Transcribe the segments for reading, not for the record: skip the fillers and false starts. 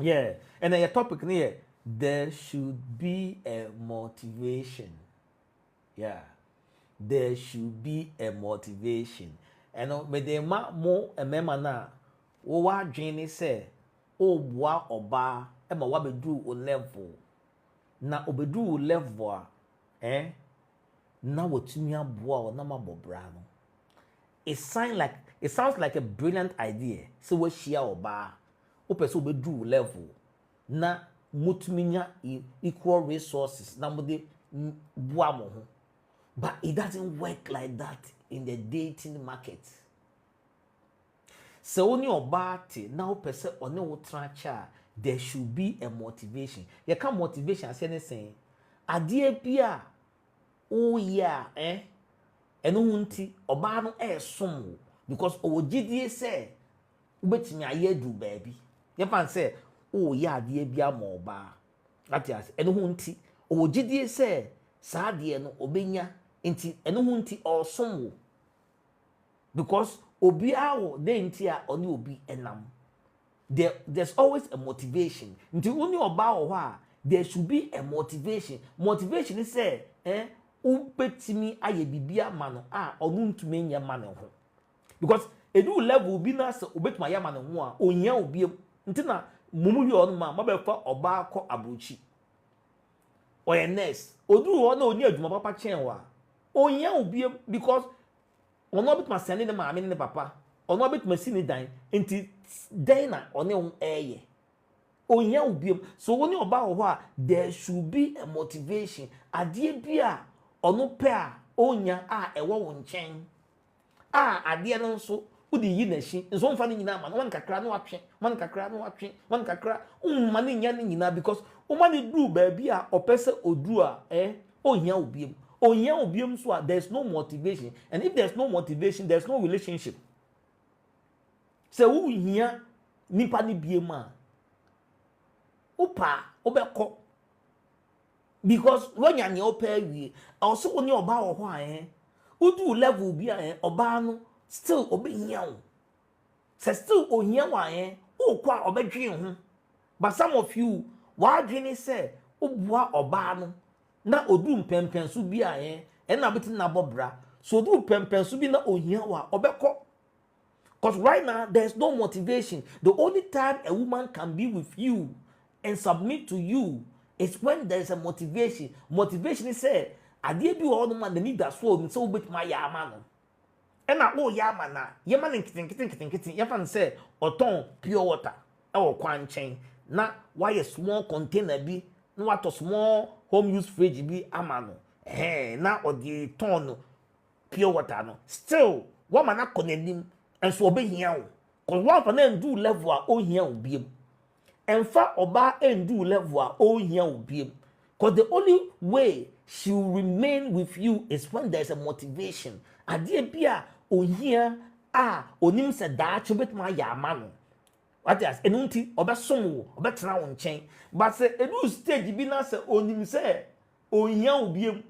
Yeah, and then your topic here, there should be a motivation. Yeah, there should be a motivation. And me de ma mo emema na wo wa dwene se o boa oba e ma wa bedu o level na obedu o level a na watumi aboa o na mabobra no. It sounds like a brilliant idea. So we share oba o person obedu o level na mutumi nya equal resources na mo de boa mo ho. But it doesn't work like that in the dating market. So when you're about now person on no trancha, there should be a motivation. You can motivation as anything. Adie bia oh yeah eno hunti oba no som because owogidie say ubetimi aye du baabi. You fan say oh yeah adie bia mo oba. That is eno hunti owogidie say saa de no obenya nti eno hunti osom wo because obi awo de nti a oni obi enam there's always a motivation nti oni oba wo ha there should be a motivation is say ubetimi aye bibia ma no a onu ntumi nya ma ne ho because edu level bi na se ubetuma ya ma ne ho a onya obi nti na mumu yi onu ma mabefa oba akọ abrochi oye nurse odu ho na oni adwuma papa chen wa onya obi because ono bituma send ne maame ne papa ono bituma si ne dan nti dan na one eye onya obi so woni oba ho a there should be a motivation ade bia ono pe a onya a ewo wo nchen a ade no nso udi yi na shi nso mfa ne nyina ma no wan kakra no atwe wan kakra no atwe wan kakra umma ne nya ne nyina because umma ne du ba bia opese odu a onya obi so there's no motivation, and if there's no motivation there's no relationship. So who here nipa ni biema upa obeko because when you are opa wi also when you oba wo ho udu level bi oba no still obehia wo say still ohia wa ukwa obedwen ho but some of you wa dwene say obua oba no na odu mpempenso bi na beti na bobra so odu mpempenso bi na ohia wa obeko because right now there's no motivation. The only time a woman can be with you and submit to you is when there's a motivation. Motivation is say adie bi wo no man the need that so so beti ma ya ama no e na wo ya ama na ye ma nkitin ye fan say oton pure water e wo kwanchen na why a small container bi na what small home use fridge bi amano na odi ton pure water no still what man akonanim and so obehia wo cause one for na do level a ohia obiem emfa oba do level a ohia obiem cause the only way she will remain with you is when there's a motivation ade bia ohia a onim se daacho betuma ya amano what is enunti obesom wo obetena wo nchen but say edu stage bi na say onim say ohia obiem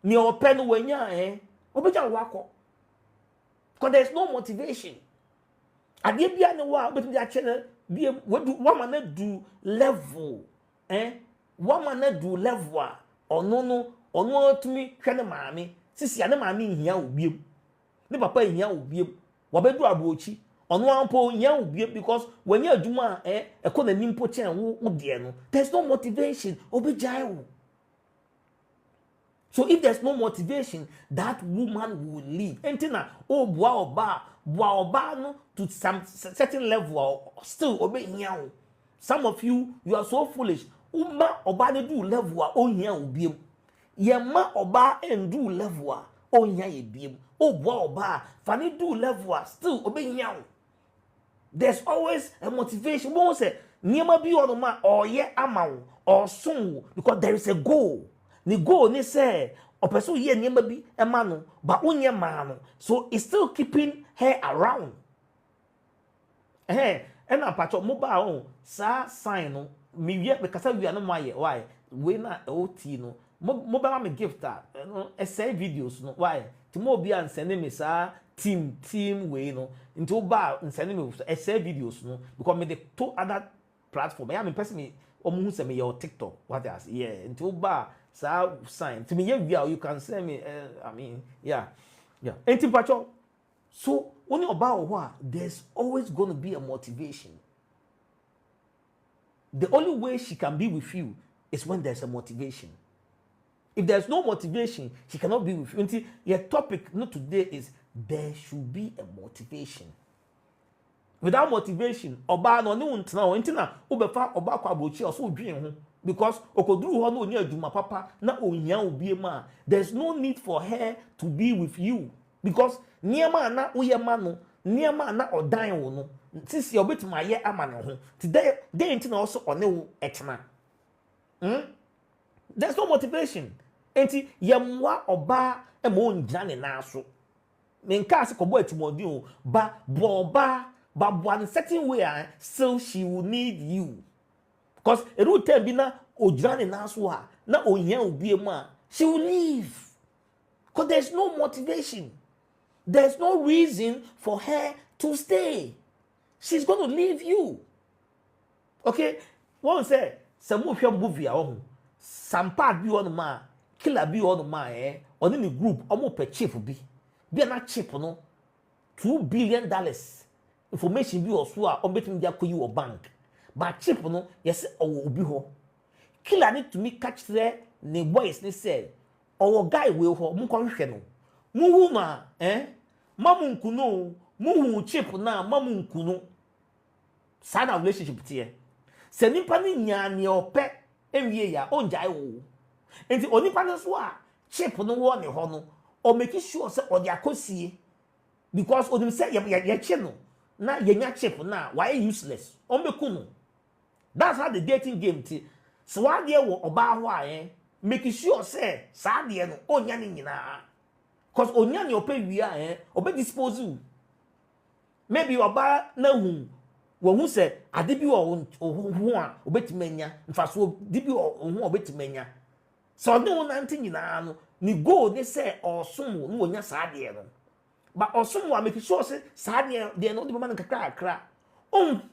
ni open wanya obeja wo akọ because there's no motivation ade bia ne wa obetu dia chene bia wadu wama na do level wama na do level a ono tumi hwe ne maame sisi ane maame hia obiem ne papa hia obiem wabedu abrochi ono ampo hia obiem because when you adwuma ekọ na nimpo chen wo de no there's no motivation obejai wo. So if there's no motivation, that woman will leave. Entina boa oba no to some certain level still obey here. Some of you are so foolish. Uma oba de do level o hia obiem. Ye ma oba en do level o hia ye biem. Boa oba fani do level still obey here. There's always a motivation. Won't say niema bi ono ma oye ama wo or so because there is a goal. Ni goal ni say opeso ye niema bi ema no ba onye ma no so it's still keeping her around ena pacho mobile sa sign no mi wie be kasa wi no maye why we na ot no mobile me gift no essay videos no why ti mo bi an send me sa team we no into ba send me essay videos no because me the two other platform. I am person me almost me your TikTok. What else? Yeah, into ba sa sign. To me, yeah, you can send me. I mean, yeah. Anything patrol. So when you about what, there's always going to be a motivation. The only way she can be with you is when there's a motivation. If there's no motivation, she cannot be with you. Until your topic not today is there should be a motivation. Without motivation, oba no ne untena o ntina obefa oba kwa brochi o so dwen ho because okoduru ho na oni adwuma papa na onya obie ma. There's no need for her to be with you because niema na uyema no niema na odan wo no sisi obetima ye ama ne ho today dey ntina also one wo etena. There's no motivation. Enti yemwa oba e mo ngina ne na so menka se kobo atimodi o ba boba but one certain way still she will need you because a root time bina ojane naswa na onya obi ma she will leave because there's no motivation, there's no reason for her to stay. She's going to leave you. Okay, one say some movie ahụ some part bi on ma killer bi on ma on the group omo per chip bi na chip no $2 billion information bi oso a obetim dia koyi o bank but chip no yes obi ho killer need to me catch there ne boys ni say owo guy we ho mu ko hwehwe no mu hu ma mamu nkuno mu hu chip na mamu nkuno sana relationship tie se nipa ni nya ne ope ewie ya onjai wo enti onipa no so a chip no wo ne ho no o make sure say o dia kosie because odim say ye che no na yenya chip na why useless o meku no. That's how the dating game ti so wa de wo oba ho a make sure say sa de no onya ni nyina cause onya ni ope wi a obe dispose you maybe oba na hu wo hu say ade bi wo hu a obetimanya mfaso di bi wo hu obetimanya so de wo nanti nyina no ni go they say osom no onya sa de no but osom wa make sure say sa de no de mama kakra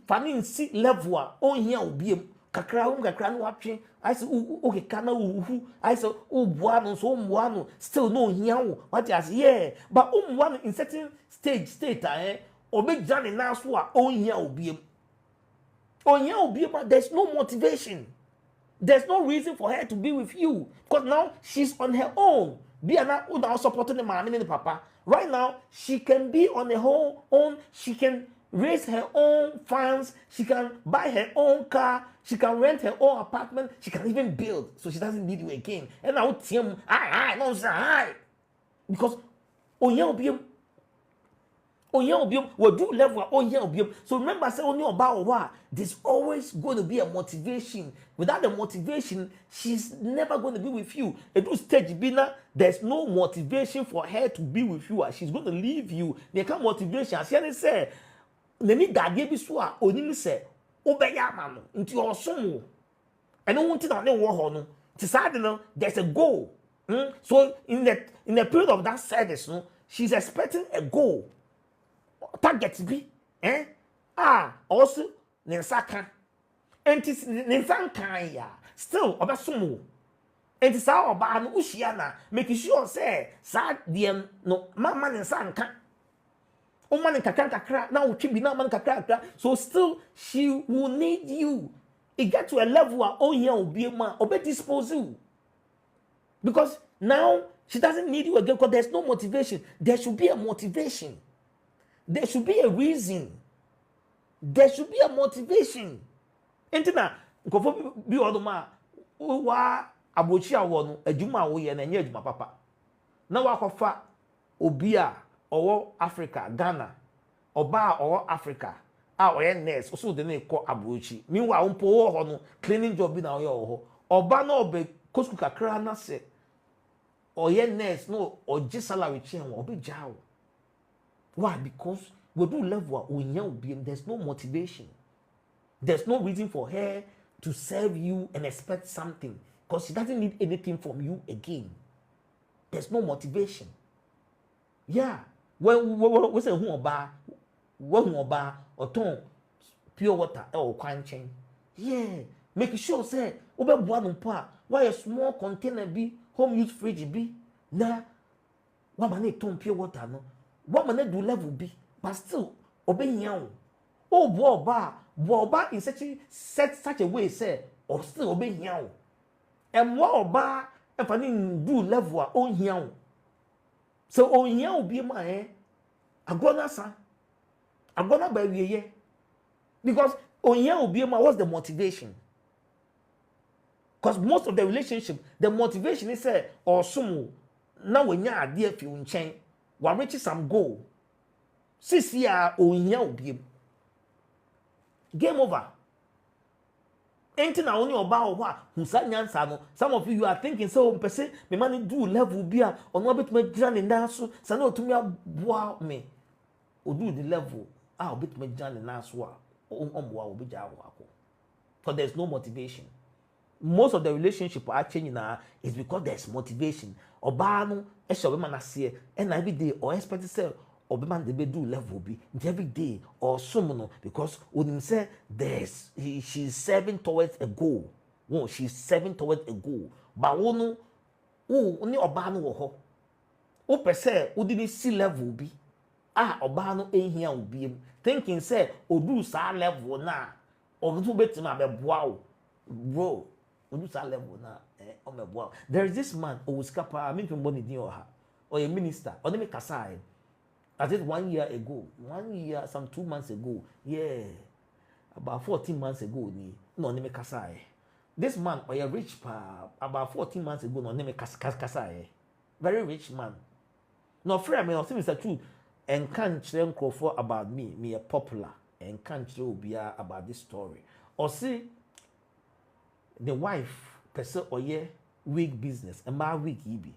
fani si level a ohia obiem kakra no watwe I say okay kana uhu I say bua no so bua no still no ohia wo what you say yeah but one in certain state obejane na so a ohia obiem but there's no motivation, there's no reason for her to be with you because now she's on her own. Be now supporting the man and the papa. Right now, she can be on her own. She can raise her own funds. She can buy her own car. She can rent her own apartment. She can even build. So she doesn't need you again. And now, no, say, because we do level. So remember, say only about what there's always going to be a motivation. Without the motivation, she's never going to be with you. At this stage, Bina, there's no motivation for her to be with you. She's going to leave you. There can't motivation. As you say, Neni Dage Biswa, Onimi say, Obeya mano, into your soul. And no one to know what no. Decided there's a goal. So in the period of that service, she's expecting a goal. Target be also nensaka enti nensankan ya still obesomo enti sa oba no uhia na make sure say sa de no mama nensanka o man kakra na o twi bi na man kakra so still she will need you. It get to a level where oh here obi ma obe dispose you because now she doesn't need you again because there's no motivation. There should be a motivation. There should be a reason. There should be a motivation. Entina nkofo bi odoma wa abochi awo no adwuma wo ye na nya adwuma papa. Na wakofa obi a owo Africa, Ghana, oba owo Africa, a oye nurse, so de na ekọ abochi. Meanwhile umpo wo ho no cleaning job bi na oye ho. Oba na obe kosku kakra na se oye nurse no oji salary chen wo obi jawo. Why? Because we do level there's no motivation. There's no reason for her to serve you and expect something because she doesn't need anything from you again. There's no motivation. Yeah. We say who oba or ton pure water or quanchen. Yeah, make sure say obeboa no pa why a small container bi home use fridge bi na wa ma na ton pure water no wa ma na do level bi but still obehia o bo oba in such a way say or still obehia o emwa oba e fa ni do level a ohia o so ohia obi ma agona sa agona ba wieye because ohia obi ma what's the motivation? Because most of the relationship, the motivation is say or some now when you are dear fi unchen, wa reach some goal. Sisi ya ohia obi. Game over. Ain't na only about what some of you are thinking so person me man do level bia on no bit me gran na so sa na otumi aboa me. O do the level ah bit me gran na so a omboa obi ja akọ. Because there's no motivation. Most of the relationship are changing now is because there's motivation. Oba no e show be man ase and every day or expect say obi man dey do level be every day or some no because when say she's serving towards a goal. Well, she's serving towards a goal. But wono ni oba no wo ho. O per se o di see level be oba no ehia obi em thinking say odu sa level na obi betima be boa o bro. There is this man who was capa. I mean, from Bonnie or a minister, or let me kasai. I did 1 year ago, 1 year, some 2 months ago, yeah, about 14 months ago, no, let me kasai. This man, or a rich pa, about 14 months ago, no, let me kasai. Very rich man. No, friend, I mean, Mr. Truth, and can't tell for about me a popular, and can't tell about this story. Or see, the wife person or yeah wig business and my wig be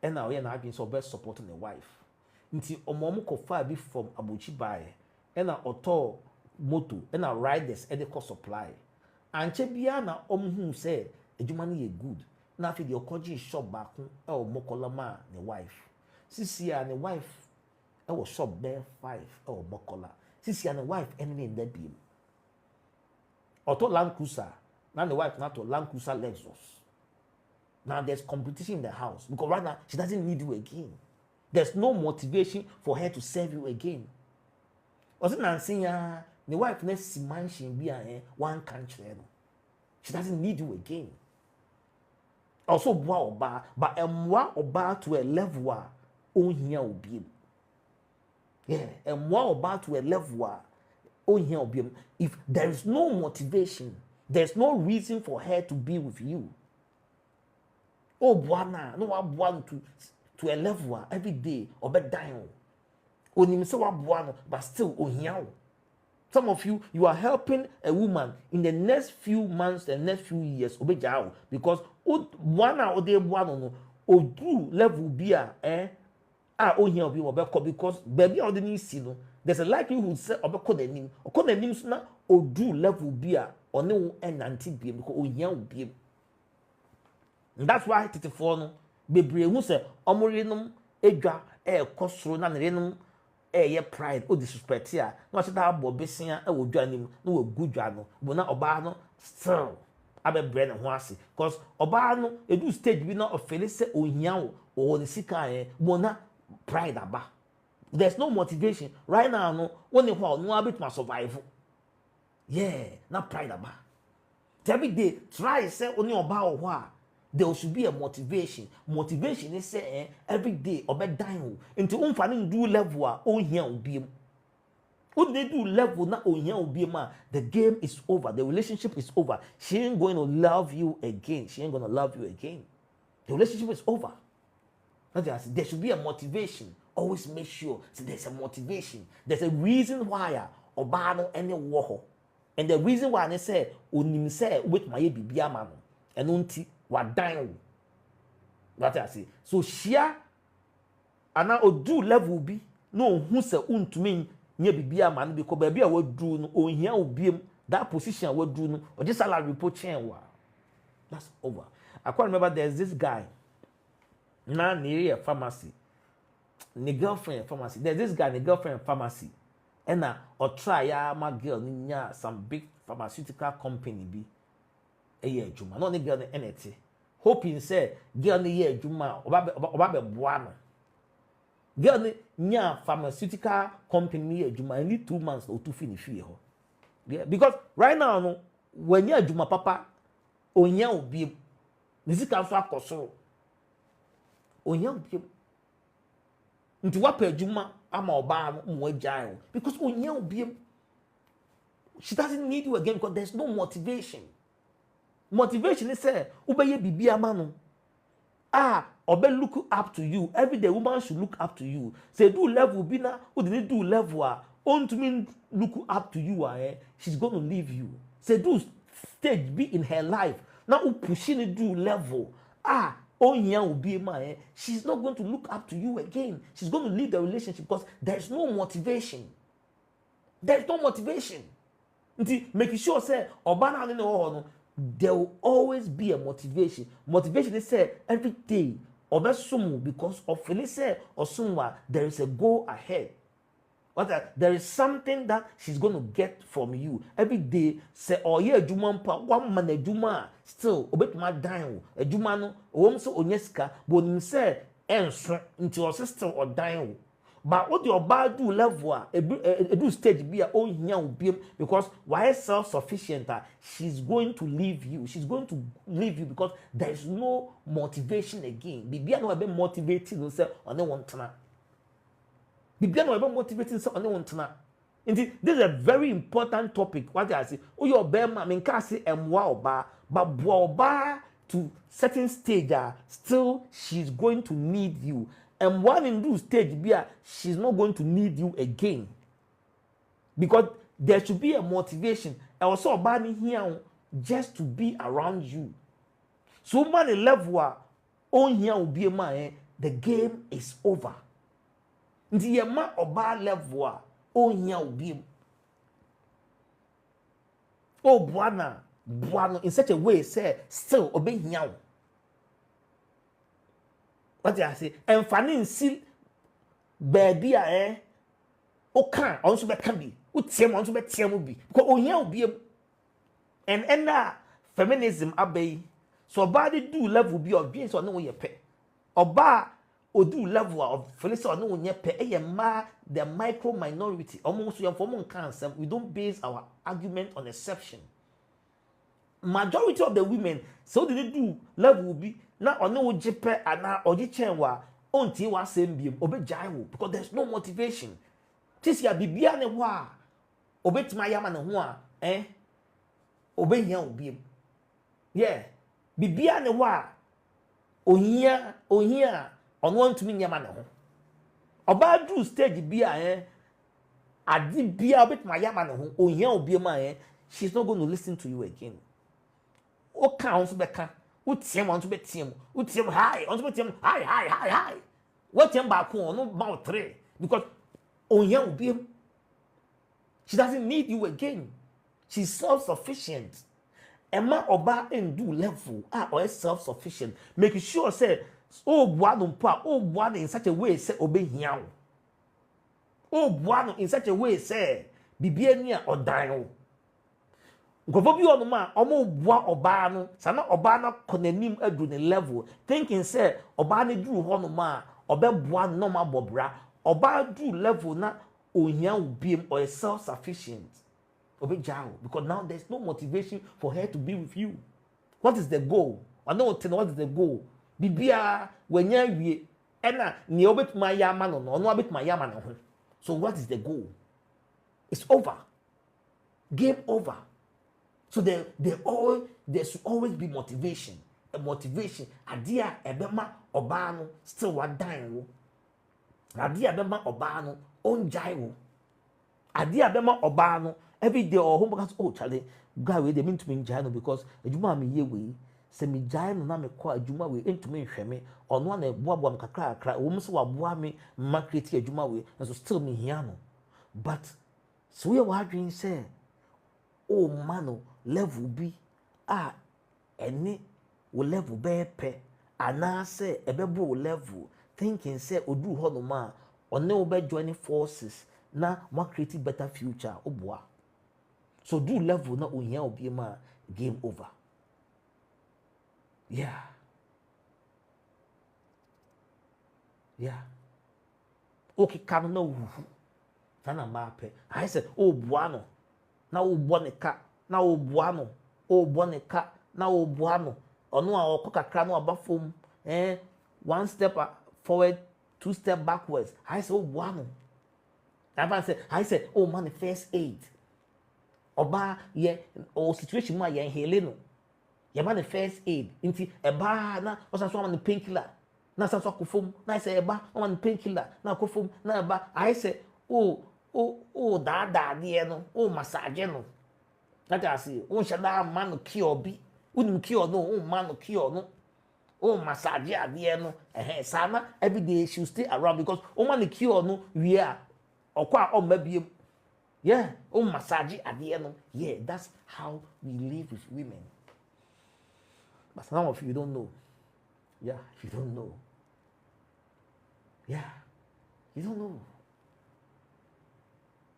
and now yeah na been so best supporting the wife nti omomo ko fa bi from Abuchi buy and na auto moto and na riders e dey cost supply anche bia na omhu say adwuma no ye good na afi the okoji shop back e o mokola ma the wife sisi ya the wife e was shop there 5 e o mokola sisi ya the wife enemy in that beam auto Land Cruiser. Now the wife not to Land Cruiser Lexus. Now there's competition in the house because right now she doesn't need you again. There's no motivation for her to serve you again. Also now saying the wife next mansion be one country. She doesn't need you again. Also boa but oba to a level on here will be. Yeah, and oba to a level on here will be. If there is no motivation, there's no reason for her to be with you. Oh, Buana, no one to a level every day or bed dying. Only so Buana, but still oh. Some of you are helping a woman in the next few months, the next few years, obejao, because one or day one no do level beer here be because baby or the new no there's a likelihood say obeko the name or the name na do level beer or no and anti be because here will be. That's why 34 no bebre hu say omorenom edwa kosoro na nerenom ye pride o disrespect ya na se da abo besia e wo dwa nim na wo gudwa no bo na oba no still abebre ne ho ase because oba no edu stage bi na ofele se ohia wo ne sika bo na pride aba. There's no motivation right now no when you no abit ma survive. Yeah, na pride aba. Every day try say oni oba o ho a there should be a motivation. Motivation is say every day obe dan into umfa ne do level a ohia obi em. When they do level na ohia obi em, the game is over. The relationship is over. She ain't going to love you again. She ain't going to love you again. The relationship is over. There should be a motivation. Always make sure there's a motivation. There's a reason why oba no any wo. And the reason why they say onim say with my bibia man and unti wa dan. That I say. So share ana odu level bi no hu se untumi nye bibia man because baby a wadu no ohia obiem that position wadu no or just salary pochen wa. That's over. I quite remember there's this guy na near a pharmacy. The girlfriend pharmacy. There's this guy, the girlfriend pharmacy. And or try my girl ninya some big pharmaceutical company bi eye adwuma no ne girl no enete hoping say girl no ye adwuma oba be boa no girl no nya pharmaceutical company ye adwuma any 2 months or 2 finish here ho yeah, because right now no when you adwuma papa onya obi nisika so akoso onya obi nti wapa adwuma ama oba mo agyan because onya obi she doesn't need you again because there's no motivation. Motivation is say ubeye bibi ama no obe look up to you every day. Woman should look up to you. Say do level bi na o didn't do level on to mean look up to you she's going to leave you. Say do stage be in her life now pushing do level she's not going to look up to you again. She's going to leave the relationship because there's no motivation. There's no motivation. Make sure say obana no there will always be a motivation. Motivation is say every day obesumu because of feeling say osumwa there is a goal ahead. There is something that she's going to get from you every day. Say ye adwuma mpa one man adwuma still obetuma dan wo adwuma no wom so onyeska but nim say enso nti o still o dan wo. But what your bad do level do stage be a ohia obi because why self-sufficient she's going to leave you. She's going to leave you because there is no motivation again. Bibia no be motivating no say on one tana. Bibia no be motivating say on one tana. Indeed, this is a very important topic. What I say, oh your bema me can say emwa oba but oba to certain stage still she's going to need you. And one in this stage, she's not going to need you again. Because there should be a motivation. And also, Bani here just to be around you. So, many level on here will be a man, the game is over. The man or bar level on here will be. Oh, Buana, in such a way, say, still obey here. What I say, and fanning seal baby oka on so be can be utiem on so be tiem bi because ohia obi and feminism abey so body do level bi of being so no ye pe oba odu level of feeling so no ye pe the micro minority almost you for cancer. We don't base our argument on exception. Majority of the women so they do level bi na ono wo jipe ana oji chenwa onti wa sembiem obejai wo because there's no motivation. Tisia bibia ne ho a obetima yama ne ho a obehia obiem. Yeah. Bibia ne ho a ohia ono ntumi nyama ne ho. Oba do stage bia adi bia obetima yama ne ho ohia obiem she's not going to listen to you again. O count beka utiem on to be team utiem high on to be team high what team back on no about 3 because onya obi she doesn't need you again. She's self-sufficient. Emma oba do level or self-sufficient. Make sure say buano in such a way say obey hiao. Buano in such a way say bibia nia or dino. Nkofo bi ono ma omo bua oba no sana oba na konanim adu ne level thinking say oba ne duru ho no ma obebua no ma bobra oba do level na ohia ubiem or self sufficient obejao because now there's no motivation for her to be with you. What is the goal? I know what is the goal. Bibia wenya wie ena ne obetuma yama no no obetuma yama no ho. So what is the goal? It's over. Game over. So there should always be motivation. A motivation. Adia ebema obano still wadan wo. Adia ebema obano onjai wo. Adia ebema obano every day or home because oh Charlie, guy we they mean to me njai because ejuma me ye we se me jai no na me kwa ejuma we ento me hwe me ono na eboaboa me kakra wo mso waboa me ma create ejuma we and so still me hia no. But so we wa adwin say oh mano level bi eni wo level be pe ana say ebebo level thinking say odu ho no ma one wo be join forces na mo create better future oboa. So do level na ohia obi ma game over. Yeah. Yeah. Okay, can no wu. Sana mape. I said, oh buano. Na o bonika. Na o buano. O bonika. Na o buano. Ono a okoka kra no abafom. One step forward, 2 steps backwards. I said, oh buano. I said, oh man, first aid. Oba ye o situation ma ye hele no. Ye man first aid. Inti eba na osanso man painkiller. Na sanso akofom. Na say eba man painkiller. Na akofom. Na eba I say oh da de no. Oh massage no. That I say, oh shada man cure bi. Unim cure no. Oh man cure no. Oh massage ade no. Sana every day she stay around because oh man cure no we are okwa o mabiem. Yeah, oh massage at the end. Yeah, that's how we live with women. But some of you don't know. Yeah, you don't know. Yeah, you don't know.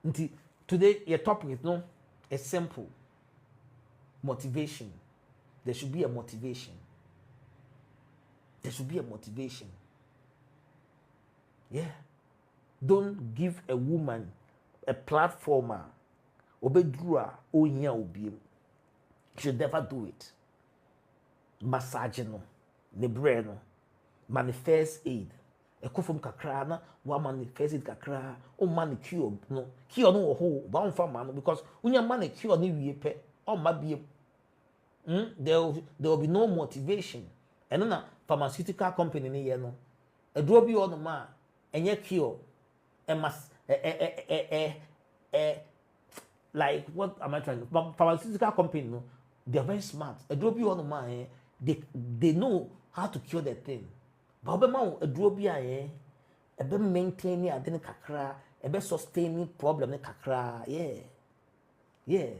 Until today, your topic is no, it's simple. Motivation. There should be a motivation. There should be a motivation. Yeah. Don't give a woman a platformer, obedrua, ohia obiem. Should never do it. Massage no, nebre no, manifest aid. Ekofom kakra na wa manifest aid kakra. O man cure no, cure no ho, ba on fa man because unya man cure ni wie pe, o ma biem. There will be no motivation. And na pharmaceutical company ni ye no. Eduro bi on ma, enye cure. Like what am I trying to? Pharmaceutical company, no, they are very smart. A drop you on the man, they know how to cure the thing. But a drop you a be maintaining a den kakra, a be sustaining problem ne kakra. Yeah.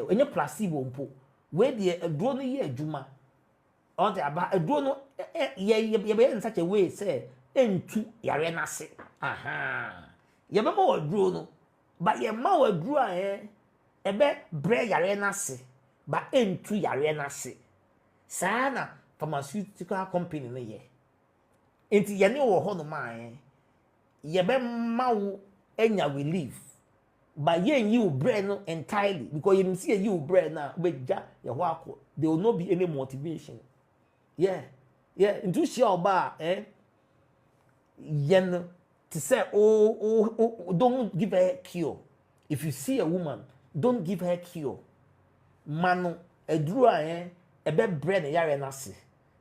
When you placebo mpo, where the drone ye juma, or the about a drone, be in such a way say, into yarena se. Aha. Ye be mo aduro no but ye ma aduro ebe bre yare na se but entu yare na se saa na pharmaceutical company no ye enti ye ne wo ho no ma ye be ma wo enya relief but ye nyi wo bre no entirely because you see you bre na beja ye ho akọ there will not be any motivation. Yeah into share oba yen to say, don't give her cure. If you see a woman, don't give her cure. Mano, a drua, a bed bread and yare nasi,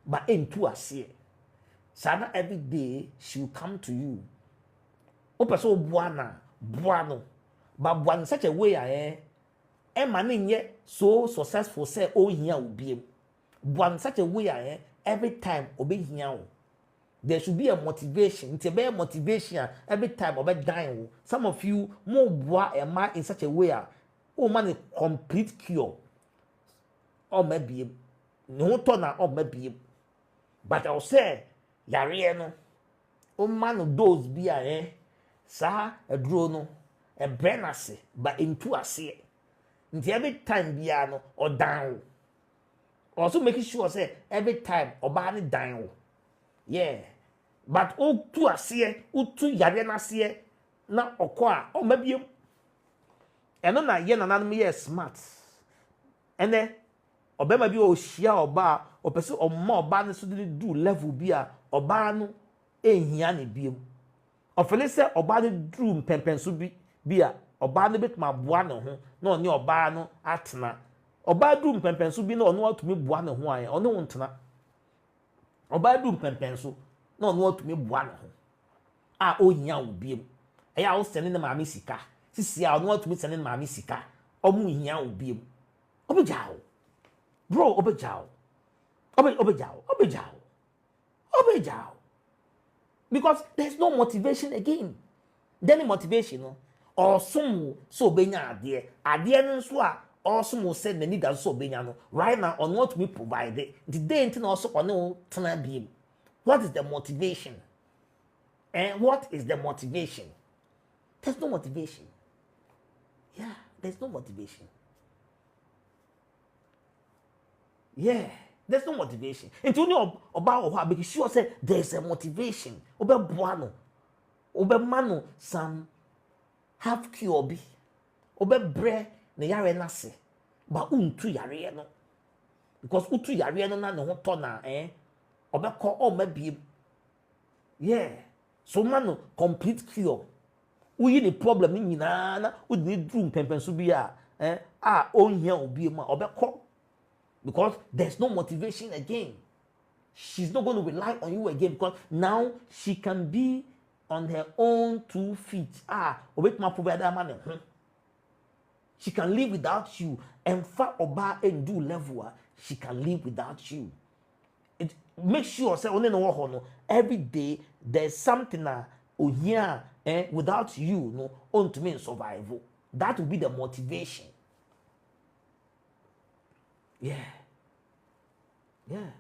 but into a see. Sana every day she will come to you. Opa so buano, but one such a way man yet so successful say, oh, here will be one such a way every time obey here. There should be a motivation. It's a better motivation every time about dying. Some of you more boy a man in such a way. Oh man, a complete cure. Or maybe no turn or maybe. But I'll say, Yariano. Oh man, those be sa a drone, a brenasi, but into a sea. Until every time biano or down. Also making sure say every time or body down. Yeah. But o tu ase o tu yare na ase na okwa o mabiem eno na ye nananum ye smart ene obema bi o hia oba o pese o ma oba ne so de do level bi a oba no ehia ne biem o fele se oba de do mpempenso bi a oba no betuma boa ne ho na oni oba no atena oba do mpempenso bi na ono atumi boa ne ho an ono ntena oba do mpempenso no to me boa no ho o hia wo biem eya wo sene na maami sika sisi a no to me sene na maami sika omu hia wo biem obejao bro obejao because there's no motivation again. Then motivation no or some so benya ade no so a also said the need so benya no right now on what we provide the day into also on no tena biem. What is the motivation? And what is the motivation? There's no motivation. Yeah, there's no motivation. Yeah, there's no motivation. And you know about what because sure say there's a motivation. Obe buano, obe mano some have cure be, obe bre ne yare nase, but untu yare no because utu yare no na ne ho to na obe call all maybe yeah. So mano complete cure. Uyi the problem ni nyina na udi drum pempenso bi a onhia obi ma obe call because there's no motivation again. She's not going to rely on you again because now she can be on her own 2 feet. She can live without you. And far oba and do level, she can live without you. It make sure say every day there's something here without you no on to mean survival. That will be the motivation. Yeah. Yeah.